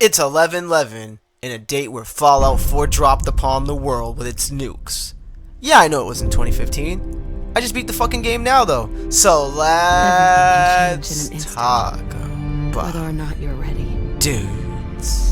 It's 11/11 and a date where Fallout 4 dropped upon the world with its nukes. Yeah, I know it was in 2015. I just beat the fucking game now, though. So Everything can change in let's an instant, talk whether or about not you're ready. dudes.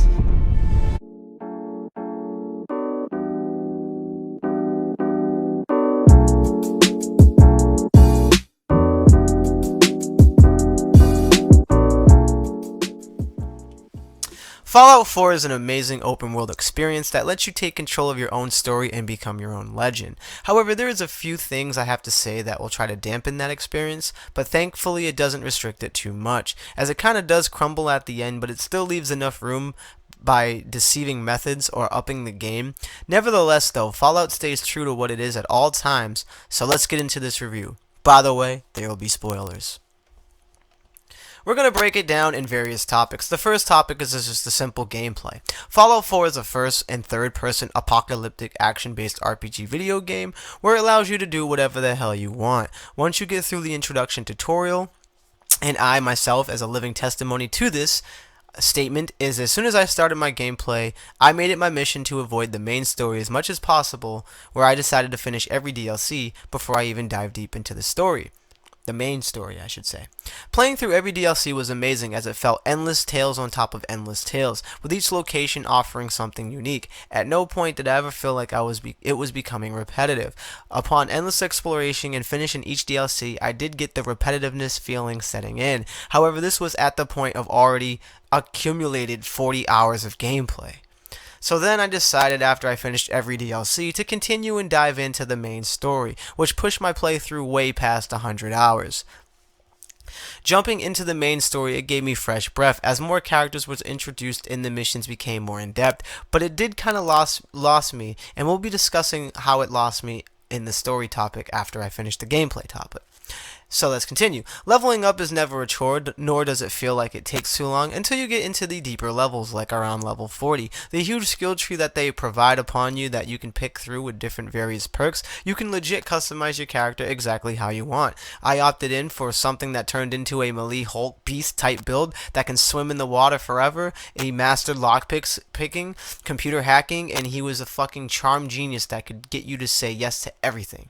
Fallout 4 is an amazing open world experience that lets you take control of your own story and become your own legend. However, there is a few things I have to say that will try to dampen that experience, but thankfully it doesn't restrict it too much, as it kinda does crumble at the end, but it still leaves enough room by deceiving methods or upping the game. Nevertheless though, Fallout stays true to what it is at all times, so let's get into this review. By the way, there will be spoilers. We're going to break it down in various topics. The first topic is just the simple gameplay. Fallout 4 is a first and third person apocalyptic action based RPG video game where it allows you to do whatever the hell you want. Once you get through the introduction tutorial, and I myself as a living testimony to this statement, is as soon as I started my gameplay, I made it my mission to avoid the main story as much as possible, where I decided to finish every DLC before I even dive deep into the story. The main story, I should say. Playing through every DLC was amazing as it felt endless tales on top of endless tales, with each location offering something unique. At no point did I ever feel like it was becoming repetitive. Upon endless exploration and finishing each DLC, I did get the repetitiveness feeling setting in. However, this was at the point of already accumulated 40 hours of gameplay. So then I decided after I finished every DLC to continue and dive into the main story, which pushed my playthrough way past 100 hours. Jumping into the main story, it gave me fresh breath as more characters was introduced and the missions became more in depth, but it did kind of lost me, and we'll be discussing how it lost me in the story topic after I finish the gameplay topic. So let's continue. Leveling up is never a chore, nor does it feel like it takes too long until you get into the deeper levels, like around level 40. The huge skill tree that they provide upon you that you can pick through with different various perks, you can legit customize your character exactly how you want. I opted in for something that turned into a melee Hulk beast type build that can swim in the water forever. He mastered picking, computer hacking, and he was a fucking charm genius that could get you to say yes to everything.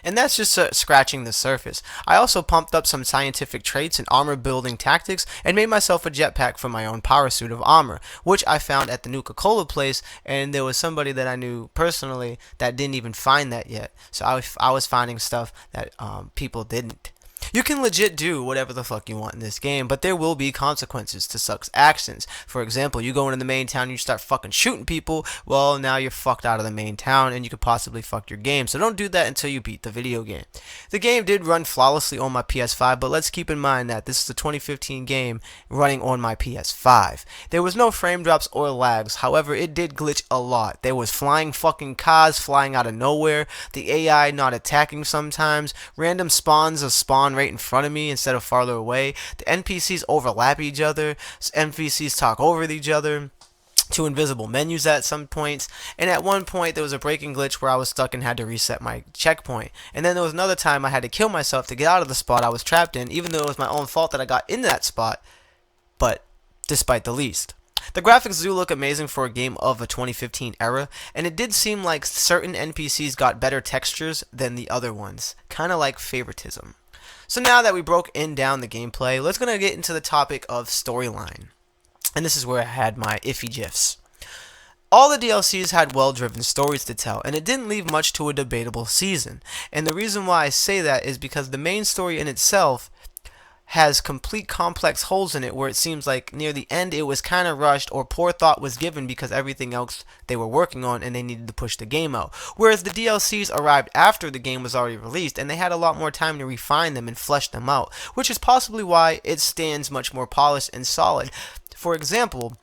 And that's just scratching the surface. I also pumped up some scientific traits and armor building tactics and made myself a jetpack for my own power suit of armor, which I found at the Nuka-Cola place, and there was somebody that I knew personally that didn't even find that yet. So I was finding stuff that people didn't. You can legit do whatever the fuck you want in this game, but there will be consequences to such actions. For example, you go into the main town and you start fucking shooting people, well, now you're fucked out of the main town and you could possibly fuck your game. So don't do that until you beat the video game. The game did run flawlessly on my PS5, but let's keep in mind that this is a 2015 game running on my PS5. There was no frame drops or lags, however, it did glitch a lot. There was flying fucking cars flying out of nowhere, the AI not attacking sometimes, random spawns of spawn right in front of me instead of farther away. The NPCs overlap each other. NPCs talk over each other. Two invisible menus at some points, and at one point there was a breaking glitch where I was stuck and had to reset my checkpoint. And then there was another time I had to kill myself to get out of the spot I was trapped in, even though it was my own fault that I got in that spot, but despite the least. The graphics do look amazing for a game of a 2015 era, and it did seem like certain NPCs got better textures than the other ones, kinda like favoritism. So now that we broke down the gameplay, let's gonna get into the topic of storyline. And this is where I had my iffy gifs. All the DLCs had well-driven stories to tell, and it didn't leave much to a debatable season. And the reason why I say that is because the main story in itself has complete complex holes in it where it seems like near the end it was kind of rushed or poor thought was given because everything else they were working on and they needed to push the game out. Whereas the DLCs arrived after the game was already released and they had a lot more time to refine them and flesh them out, which is possibly why it stands much more polished and solid. For example,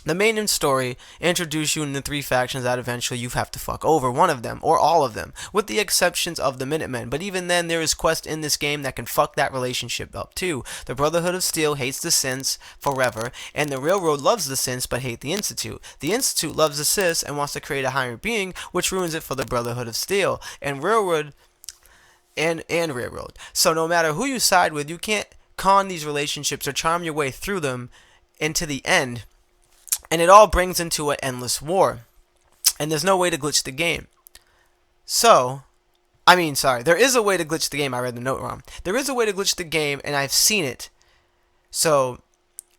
the main story introduced you in the three factions that eventually you have to fuck over one of them, or all of them, with the exceptions of the Minutemen. But even then, there is quest in this game that can fuck that relationship up too. The Brotherhood of Steel hates the Synths forever, and the Railroad loves the Synths but hate the Institute. The Institute loves the Siths and wants to create a higher being, which ruins it for the Brotherhood of Steel. And Railroad. So no matter who you side with, you can't con these relationships or charm your way through them into the end and it all brings into an endless war, and there's no way to glitch the game. There is a way to glitch the game. I read the note wrong. There is a way to glitch the game, and I've seen it. So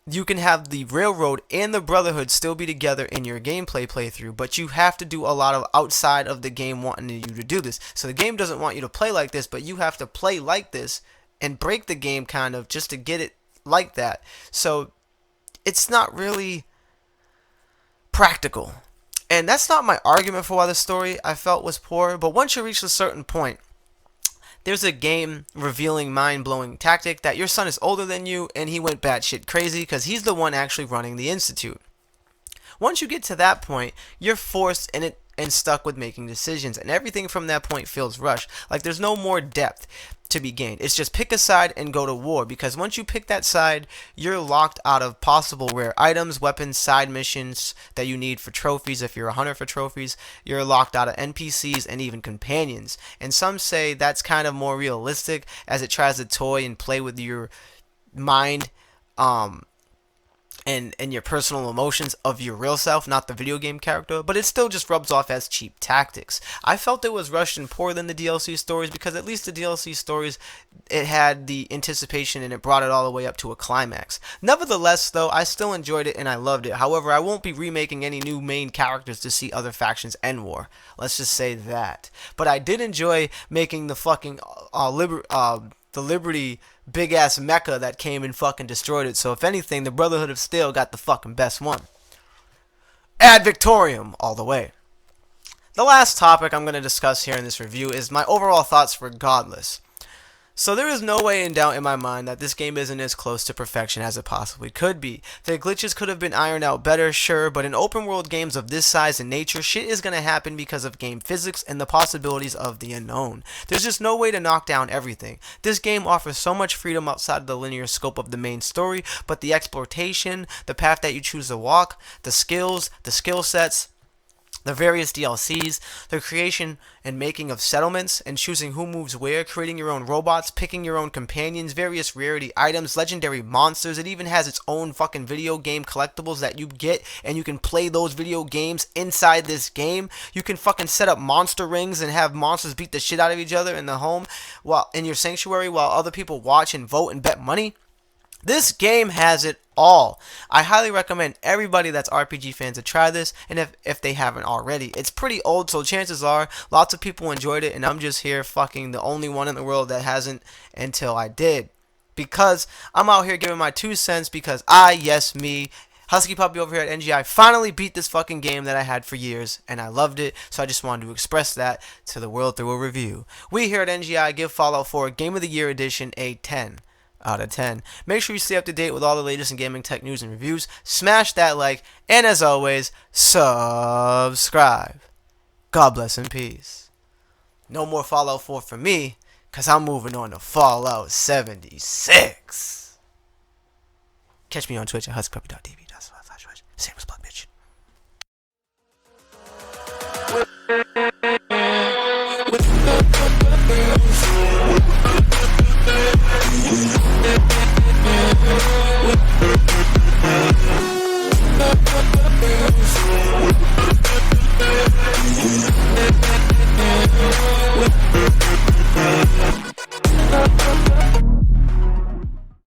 you can have the Railroad and the Brotherhood still be together in your gameplay playthrough, but you have to do a lot of outside of the game wanting you to do this. So the game doesn't want you to play like this, but you have to play like this and break the game kind of just to get it like that. So it's not really practical. And that's not my argument for why the story I felt was poor, but once you reach a certain point, there's a game revealing mind-blowing tactic that your son is older than you and he went batshit crazy because he's the one actually running the institute. Once you get to that point, you're forced and stuck with making decisions, and everything from that point feels rushed. Like there's no more depth to be gained. It's just pick a side and go to war, because once you pick that side, you're locked out of possible rare items, weapons, side missions that you need for trophies. If you're a hunter for trophies, you're locked out of NPCs and even companions. And some say that's kind of more realistic, as it tries to toy and play with your mind, and your personal emotions of your real self, not the video game character, but it still just rubs off as cheap tactics. I felt it was rushed and poor than the DLC stories, because at least the DLC stories, it had the anticipation and it brought it all the way up to a climax. Nevertheless, though, I still enjoyed it and I loved it. However, I won't be remaking any new main characters to see other factions end war. Let's just say that. But I did enjoy making the fucking the Liberty big ass mecha that came and fucking destroyed it. So if anything, the Brotherhood of Steel got the fucking best one. Ad Victorium all the way. The last topic I'm going to discuss here in this review is my overall thoughts for Godless. So there is no way in doubt in my mind that this game isn't as close to perfection as it possibly could be. The glitches could have been ironed out better, sure, but in open world games of this size and nature, shit is going to happen because of game physics and the possibilities of the unknown. There's just no way to knock down everything. This game offers so much freedom outside of the linear scope of the main story, but the exploration, the path that you choose to walk, the skills, the skill sets, the various DLCs, the creation and making of settlements, and choosing who moves where, creating your own robots, picking your own companions, various rarity items, legendary monsters. It even has its own fucking video game collectibles that you get, and you can play those video games inside this game. You can fucking set up monster rings and have monsters beat the shit out of each other in the home, while in your sanctuary, while other people watch and vote and bet money. This game has it all. I highly recommend everybody that's RPG fans to try this, and if they haven't already. It's pretty old, so chances are lots of people enjoyed it, and I'm just here fucking the only one in the world that hasn't until I did. Because I'm out here giving my 2 cents, because yes me, Husky Puppy over here at NGI, finally beat this fucking game that I had for years, and I loved it, so I just wanted to express that to the world through a review. We here at NGI give Fallout 4 Game of the Year Edition a 10 out of 10. Make sure you stay up to date with all the latest in gaming tech news and reviews. Smash that like, and as always, subscribe. God bless and peace. No more Fallout 4 for me, because I'm moving on to Fallout 76. Catch me on Twitch at huskypuppy.tv. Samus Plug, bitch.